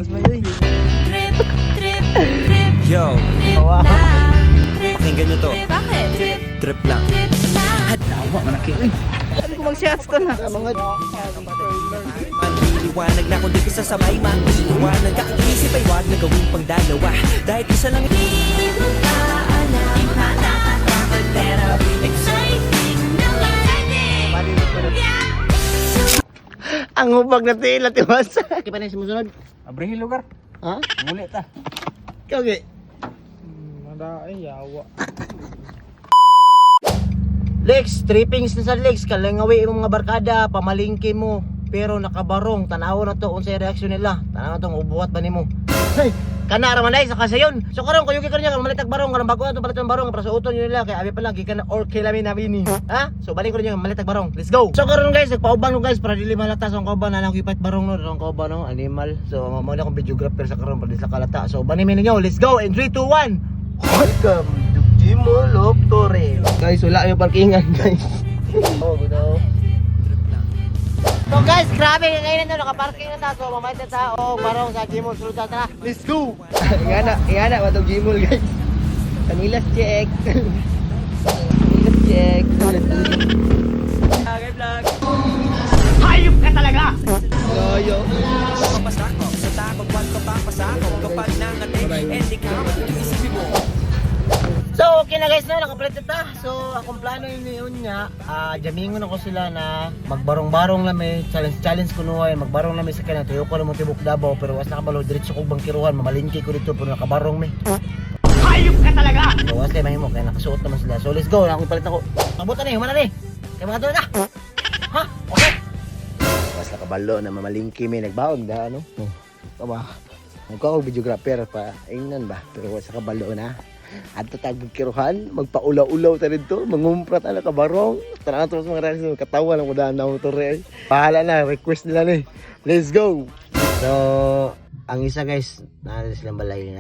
Yo, pakinggan nyo to. Bakit? Trip lang. Sabi ko mag-shots to na. Maniliwanag na kung di ka sasabay, maniliwanag ka. Isip ay wag na gawin pang dalawa. Dahil isa lang Ang hubag na tila, tiwas. Kaya pa na sumusunod? Abrihin lugar. Ha? Muli ta. Okay. Mada ay yawa. Lex, trippings na sa Lex. Kalangawi mo mga barkada, pamalingki mo. Pero nakabarong, tanaw na to. Unsay reaksyon nila? Tanaw na to, ubuhat ba ni mo? Hey, kanara man ay sa kasayon. So karon kuyugi ko niya, malitag barong, karang bago ato palit ng barong, para sa uton yun nila. Kaya abi pa lang, gikan na or kilamin na bini. Ha? So balik ko niya, malitag barong. Let's go! So karon guys, nagpaubang no guys, para dili malata sa kauban, na nakipit barong no, ang kauban no, animal. So muna akong videographer sa karon, para di sa kalata. So banimin ninyo, let's go! In 3, 2, 1! Welcome to Jimolo Torres. Guys, wala yung parkingan guys. Oh, good oh. So guys, grabe ngayon na nakaparking na ta. So mamay na ta o barong sa Gimol sulod ta. Let's go. Ingana matong Gimol guys. Kanilas check. Kanilas check. Okay, vlog. Hayop ka talaga. Yo. Papasako, sa takot, wag ka papasako. Kapag nangatay, hindi ka mag-iisipin mo. So okay na guys, no, nakapalit na ta. So akong plano yun niya, jamingon ako sila na magbarong-barong lami, challenge ko nuhay, magbarong lami sa kanila. Tuyo ko na mo tibok Davao, pero was nakabalo diretso kong bangkiruhan, mamalingki ko dito pero nakabarong me. Hayop ka talaga! So was kay mahimo, kaya nakasuot naman sila. So let's go, akong palit ako. Pabutan na humana ni. Kaya mga doon na. Ha? Okay. Was nakabalo na mamalingki me, nagbaog da, ano? Tama. Nagkakong videographer pa, ingnan ba? Pero was nakabalo na. At tatagog kiruhan, magpaulaw-ulaw ta dito, mangumpra ta na kabarong. Tara na mga reaction, katawa lang mo daan na motor eh. Bahala na, request nila ni. Let's go! So, ang isa guys, natin silang balay.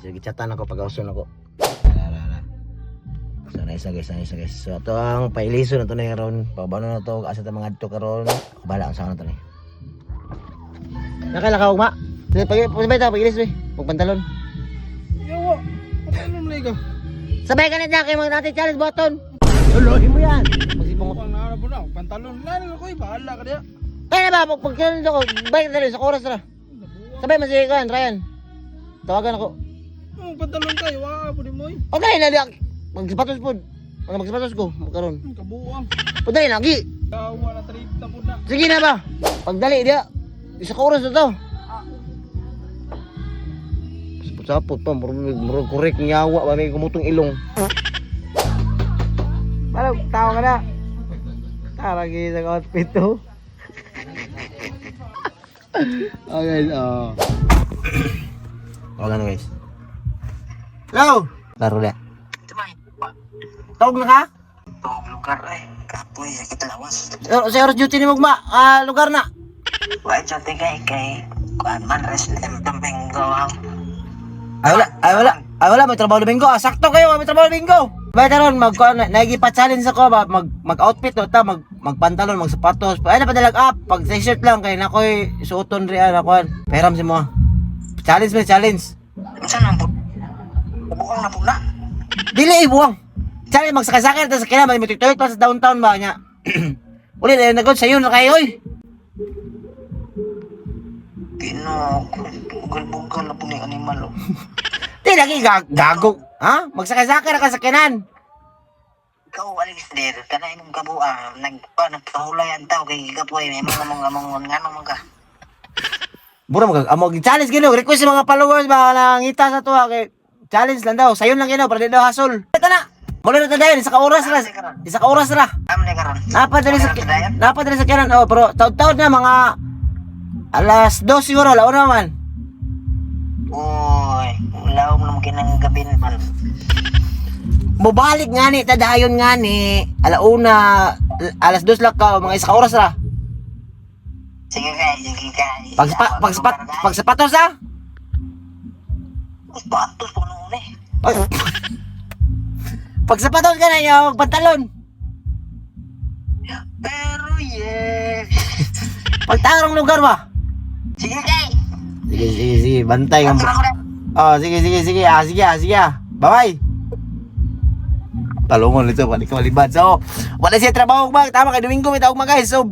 So, gichatan ako pag-auson ako. So, ang isa guys. So, ito ang pailiso na ito na yung ron. Pabano na ito, asa ito mga dito karon. Bala ang sana ito na eh. Nakalakaw ma. Pag-ibay ito, pag-ilis eh. Pagpantalon. Yawa. Ano na ikaw? Sabay ka na kayo mga natin challenge button. Lolohin mo yan. Magsipong ko. Pang nahanap mo na. Pantalon. Lalo ko eh. Bahala ka diya. Kaya na ba? Pagkaroon ako, balik na rin sa oras na. Sabay masaya ka, Ryan. Tawagan ako. Pantalon kayo. Wala po din mo eh. Pagdali na liyak. Magsapatos po. Magsapatos ko. Magkaroon. Kabuang. Pagdali na, gi. Yawa na trip na po na. Sige na ba? Pagdali dia. Isa ka oras na to. Sapot pa, murag korek nyawa ba may kumutong ilong. Parang tawa ka na. Taragi sa outfit to. Okay, wala na guys. Hello! Laro na. Tawag na ka? Tawag lugar eh. Kapoy sa kitlawas. Sa oras duty ni Mugma, lugar na. Wala dyan kay kuan man resident tampeng gawaw. Ay wala, may trabaho Domingo. Sakto kayo, may trabaho Domingo. Bay karon nagpa-challenge ako ba mag-outfit no ta, magpantalon, magsapatos. Ay na padalag up, pag t-shirt lang kay nakoy suoton riyan ako. Peram si mo. Challenge. Saan ang bukong na pula? Dili buwang. Challenge magsakay-sakay ta sa kina may tuyot pa sa downtown ba nya. Uli na nagod sayo na kayo oy. Bugal-bugal na po ni animal oh. Di lagi gago. Ha? Magsakay-sakay ra ka sa kinan. Ikaw Alexander, kanay mong kabuang nagpahulay ang tao kay kapoy may mga ngano mga. Buro mag challenge gino, request sa mga followers ba nangita sa tuwa kay challenge lang daw. Sayon lang gino para di daw hasol. Ito na. Mula na dayon isa ka oras ra. Isa ka oras ra. Am ni karon. Napadali sa kinan. Oh, pero taud-taud na mga alas 2 siguro, laon naman. Uy, laom na mo kinang gabi man. Mubalik nga ni, tadayon nga ni. Alauna, alas 2 lang ka, mga isa ka oras ra. Sige kay. Pagsapatos ha? Patos po noon eh. Pagsapatos ka na yung pantalon. Pero yes. Pagtarong lugar ba? Sige kay. Sige. Bantay ka. Sige ako na. Oh, sige. Sige. Bye-bye. Talungon nito, balik ka malibad. So, wala siya trabaho ba? Tama kay Domingo may tawag mga guys. So,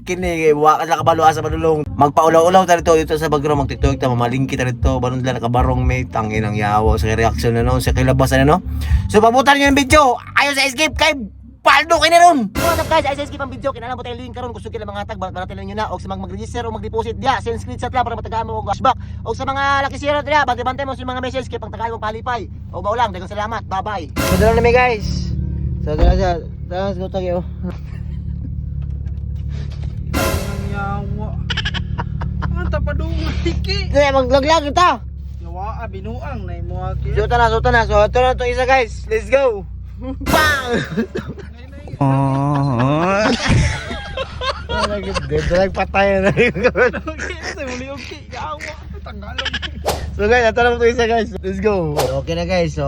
kini wa ka kabalo asa padulong. Magpaulaw-ulaw ta dito sa Bagro, magtiktok ta mamalingki ta dito. Baron nila nakabarong may tangin ang yawa sa reaction na no, sa kilabasan na no. So, pabutan niyo yung video. Ayo sa escape kay paldo kay na ron. What's up guys? Ayo sa escape ang video. Kinahanglan mo tayong link karon gusto kila mga tag banatin niyo na og sa mag-register o mag-deposit dia, send screenshot lang para matagaan mo og cashback. Og sa mga lucky zero dia, bantay mo sa mga message kay pang tagaan mo palipay. O maulang, daghang salamat. Bye-bye. So, dala na mi guys. So, dala sa tayo. Ang yawa. Ang tapadong tiki. Kaya maglaglag kita. Yawa, binuang na mo aki. Suta na. So, ito na itong isa guys. Let's go. Bang! Nagpatay na rin. Sa muli okay, yawa. Tanggalon. So guys, ito na itong isa guys. Let's go. Okay na guys. So,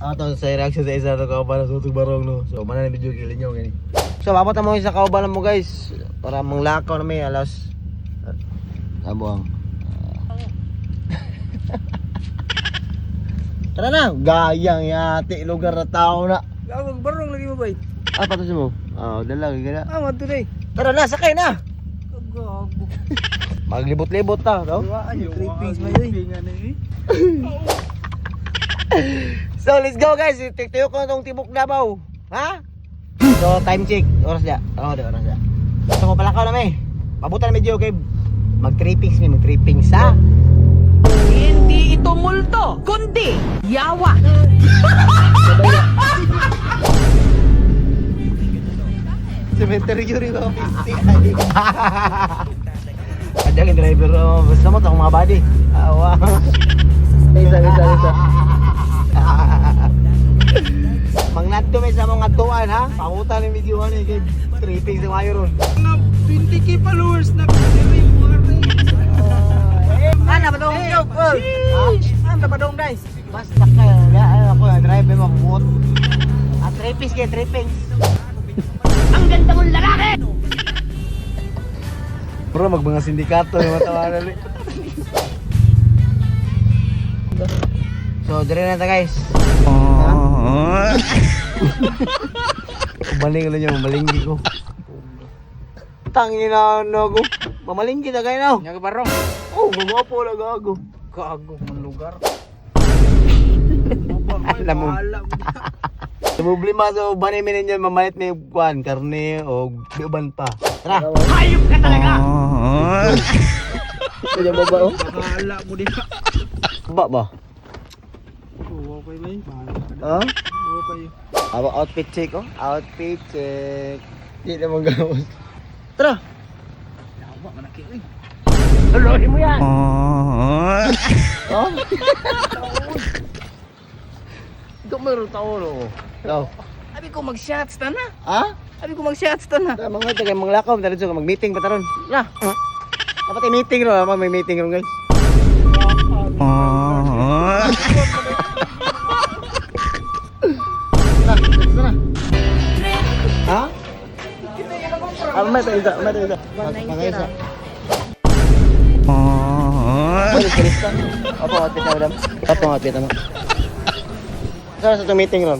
ito sa reaction sa isa na kauban sa utog barong no. So, mana na video kilin nyo. Gani. So, mabot mo isa kauban mo guys. Para manglakaw na may alas. Abuang. Tara na. Gayang yati. Lugar na tao na. Gawag barong lagi mo bay. Ah, patos mo? Oo, dala. Gana. Amat today. Tara na, sakay na. Gago. Maglibot-libot ta, no? Yawa, yung trippings mo yun. So, let's go guys. Tiktiyo ko itong Tibok Davao. Ha? So, time check. Oras na. Oo, oras na. So, palakaw na may. Pabutan na medyo kay mag-trippings ha? Hindi ito multo, kundi yawa. Cemetery yuri ko. Ada yung driver basta mo itong mga body. Awa. Isa. Mangnadto may sa mga tuwan ha. Pamutan yung video ano kay tripping sa mayo ron. Mga 20k followers na kaya mo Ana ba dong joke? Ha? Ano ba dong guys? Basta kayo, ako yung driver mo kumot. At trippings kayo, trippings. Ang ganda mong lalaki. Bro, magbanga sindikato yung matawanan ulit. So, dire na ta guys. Maling na niya, mamalinggi ko. Tangin na ako. Mamalinggi na kayo na. Nyaga barong. Oh, gumapo na gago. Gago ng lugar. Alam mo. Problema sa banimin ninyo mamalit na yung kuhan, karne o biuban pa. Tara! Hayop ka talaga. Kaya baba oh? Bahala mo din. Baba ba? Oo, okay ba yun? Bahala ka na. Ha? Okay. Outfit check oh? Outfit check. Hindi naman gawin. Tara! Yawa, manaki. Uy. Tuloy mo yan. Oh? Ito meron tao no? Ikaw? Abi ko mag-shots ta na. Ha? Abi ko mag-shots ta na. Tama nga, tagay mga lakaw. Dali ko mag-meeting pa taron. Na! Dapat ay meeting ro. May meeting ro guys. Tara! Ha? May tayo isa. Mag-isa. Polis ka? Opo, outfit na madam. Opo, outfit na. Saan sa itong meeting ron?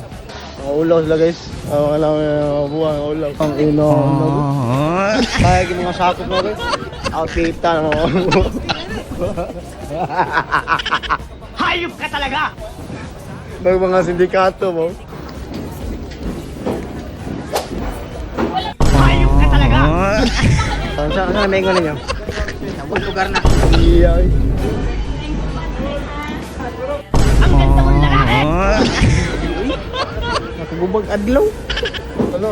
Ulaw sila guys. Alam mo, buwang ulaw. Ang ino. Kaya yung mga sakot mo guys. Outfitan mo. Hayop ka talaga. Ng mga sindikato mo. Hayop ka talaga. Saan may ingon ninyo? Ang lugar na. Iya. Ang ganda mong lalaki. Nakagubag adlaw. Ano?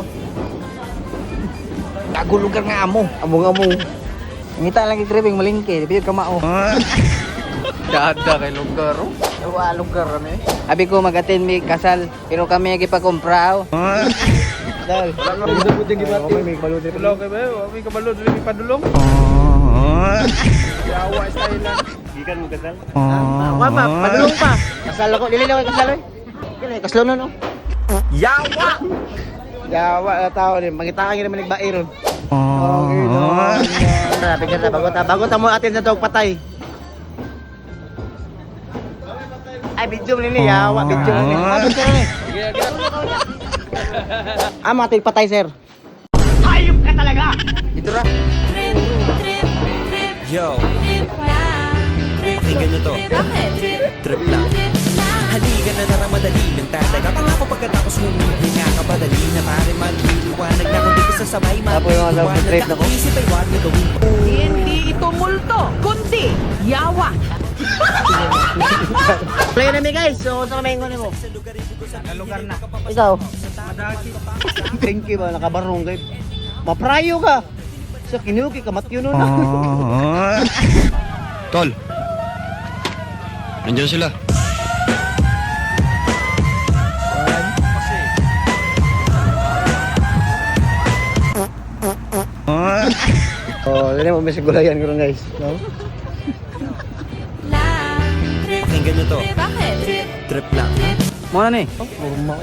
Gago lugar nga amo. Among-among. Ngita lang i-driving malingke, biyod ka mao. Dada kay lugar oh. Yawa lugar ano eh. Abi ko mag-attend mi kasal, pero kami gipagkumpraw. Dal. Wala puting gibati. May kabalo dito. Hello kay ba? May kabalo dili mi padulong. Yawa style lang. Gikan mo kasal? Mama, padulong pa. Kasal ako. Dili lang kasal eh. Dili kasal no. Yawa. Yawa na tao din. Mangita ka naman nagbae ron. Okay no. Bago ta mo atin sa tawag patay. Ay, video mo nini, yawa, video mo nini. Ah, video mo nini. Ah, mga patay, sir. Ito ra. Yo, pakinggan nyo to. Trip lang. Halika na lang madali ng talaga. Pangako pagkatapos humihinga ka pa. Dali na pare magliliwanag na kung di ka sasabay Tapos yung alam ko, trip na ko. Isip ay wag na gawin pa. Hindi ito multo, kundi yawa. Play na mi guys, so sa may ingon mo. Lugar na. Ikaw. Thank you ba, nakabarong guys. Maprayo ka. Sa kinuki ka, matyo nun. Tol. Nandiyan sila. Oh, dali mo may gulayan ko rin guys. No? Pakinggan nyo to. Trip lang. Mo na ni.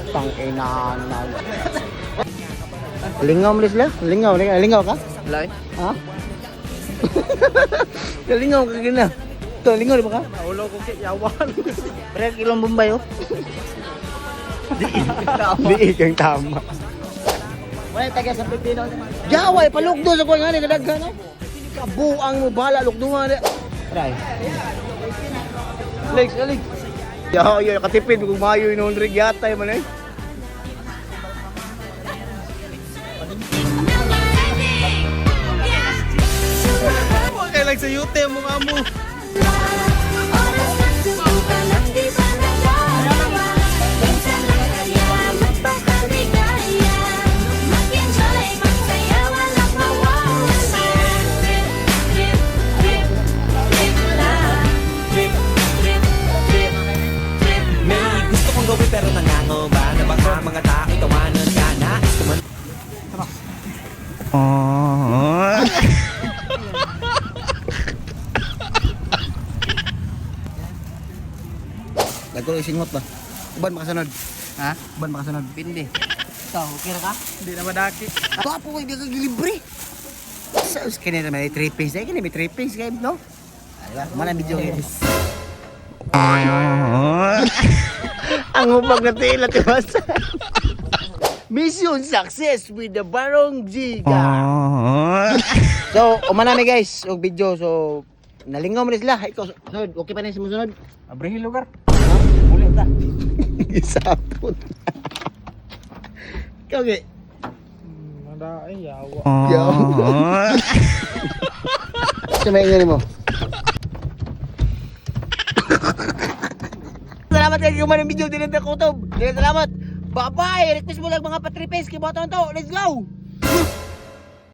Tang inanan. Lingaw mo sila? Lingaw ka? Lai. Ha? Lingaw ka gina. To, lingaw di ba ka? Ulo ko kay yawan. Pre kilong Bombay oh. Di kang tama. Wala taga sa Pilipinas. Jaway palugdo sa kuan ngani kadaghan no. Kabuang mo bala lugdo nga. Try. Legs, legs. Yo, katipid kung mayo inon rig yata man eh. Okay lang sa yute mo nga mo. May gusto kong gawin pero nangangamba na baka mga tao tawanan ka. Nais ko man. Nagkulo singot ba? Uban makasunod. Ha? Uban makasunod. Pindi. Ikaw, okay ra ka? Hindi na madaki. Papo ko hindi ka libre. Sa kini na may trippings, ay kini may trippings kay no? Aywa, mana video guys. Ang upag na tila tiwas. Mission success with the Barong Giga. So, umanami guys, og video. So, nalingaw mo na sila. Ikaw, sunod, okay pa na yung sunod? Abrihin lugar. Ulit ta. Isapot. Ikaw, okay. Mada ay yawa. Yo. Sa may ingani mo. Salamat kayo kumain ng video din ng Kutob. Salamat. Bye-bye. Request mo lang mga patripes. Kiboton to. Let's go.